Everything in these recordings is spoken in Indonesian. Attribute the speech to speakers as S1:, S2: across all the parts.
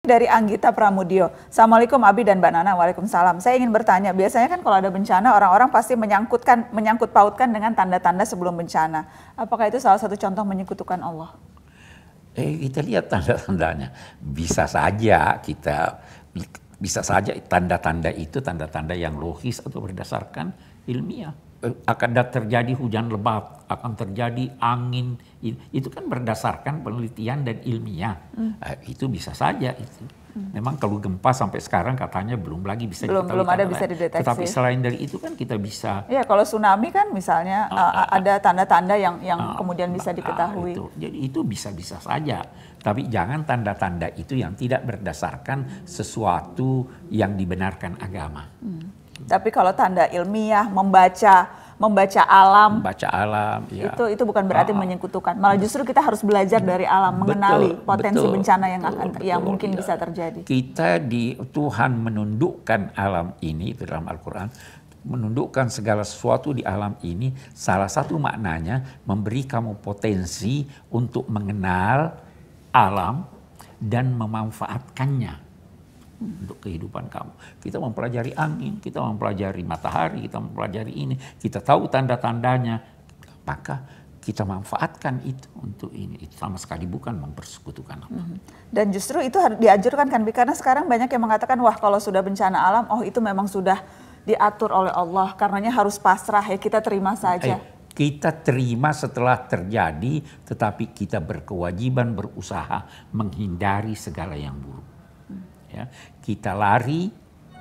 S1: Dari Anggita Pramudio. Assalamualaikum Abi dan Mbak Nana. Waalaikumsalam. Saya ingin bertanya, biasanya kan kalau ada bencana orang-orang pasti menyangkut pautkan dengan tanda-tanda sebelum bencana. Apakah itu salah satu contoh menyekutukan Allah?
S2: Kita lihat tanda-tandanya. Bisa saja tanda-tanda itu tanda-tanda yang logis atau berdasarkan ilmiah. Akan terjadi hujan lebat, akan terjadi angin, itu kan berdasarkan penelitian dan ilmiah. Itu bisa saja itu. Memang kalau gempa sampai sekarang katanya belum lagi bisa
S1: belum ada bisa dideteksi.
S2: Tetapi selain dari itu kan kita bisa.
S1: Ya, kalau tsunami kan misalnya ada tanda-tanda yang kemudian bisa diketahui.
S2: Jadi itu bisa-bisa saja. Tapi jangan tanda-tanda itu yang tidak berdasarkan sesuatu yang dibenarkan agama.
S1: Tapi kalau tanda ilmiah, membaca alam,
S2: ya.
S1: itu bukan berarti menyekutukan. Malah justru kita harus belajar dari alam, mengenali potensi bencana yang mungkin bisa terjadi.
S2: Tuhan menundukkan alam ini, itu dalam Al-Quran, menundukkan segala sesuatu di alam ini. Salah satu maknanya memberi kamu potensi untuk mengenal alam dan memanfaatkannya untuk kehidupan kamu. Kita mempelajari angin, kita mempelajari matahari, kita mempelajari ini, kita tahu tanda-tandanya, maka kita manfaatkan itu untuk ini. Itu sama sekali bukan mempersekutukan Allah.
S1: Dan justru itu harus dianjurkan kan, karena sekarang banyak yang mengatakan, wah kalau sudah bencana alam, itu memang sudah diatur oleh Allah, karenanya harus pasrah ya, kita terima saja.
S2: Kita terima setelah terjadi, tetapi kita berkewajiban berusaha menghindari segala yang buruk. Ya, kita lari,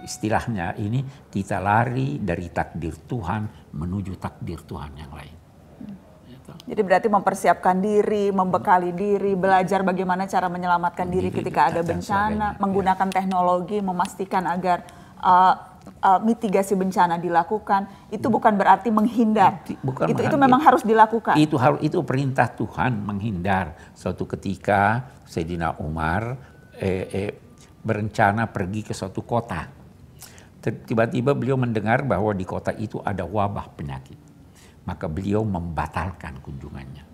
S2: istilahnya ini, kita lari dari takdir Tuhan menuju takdir Tuhan yang lain.
S1: Jadi berarti mempersiapkan diri, membekali diri, belajar bagaimana cara menyelamatkan diri ketika ada bencana, menggunakan teknologi, memastikan agar mitigasi bencana dilakukan. Itu bukan berarti menghindar. Itu memang harus dilakukan.
S2: Itu perintah Tuhan, menghindar. Suatu ketika Sayyidina Umar berencana pergi ke suatu kota. Tiba-tiba beliau mendengar bahwa di kota itu ada wabah penyakit. Maka beliau membatalkan kunjungannya.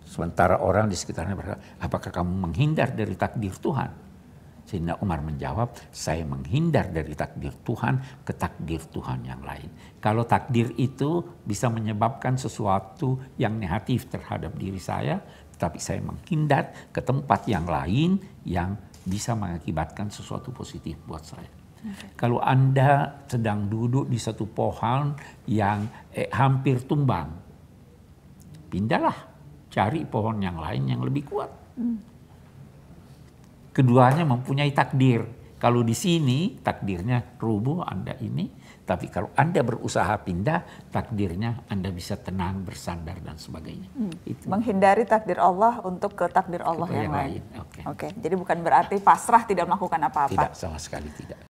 S2: Sementara orang di sekitarnya berkata, apakah kamu menghindar dari takdir Tuhan? Sayyidina Umar menjawab, saya menghindar dari takdir Tuhan ke takdir Tuhan yang lain. Kalau takdir itu bisa menyebabkan sesuatu yang negatif terhadap diri saya, tetapi saya menghindar ke tempat yang lain yang bisa mengakibatkan sesuatu positif buat saya. Kalau Anda sedang duduk di satu pohon yang hampir tumbang, pindahlah, cari pohon yang lain yang lebih kuat. Keduanya mempunyai takdir. Kalau di sini takdirnya rubuh Anda ini, tapi kalau Anda berusaha pindah, takdirnya Anda bisa tenang, bersandar dan sebagainya.
S1: Menghindari takdir Allah untuk ke takdir Allah yang lain. Oke. Jadi bukan berarti pasrah tidak melakukan apa-apa.
S2: Tidak, sama sekali tidak.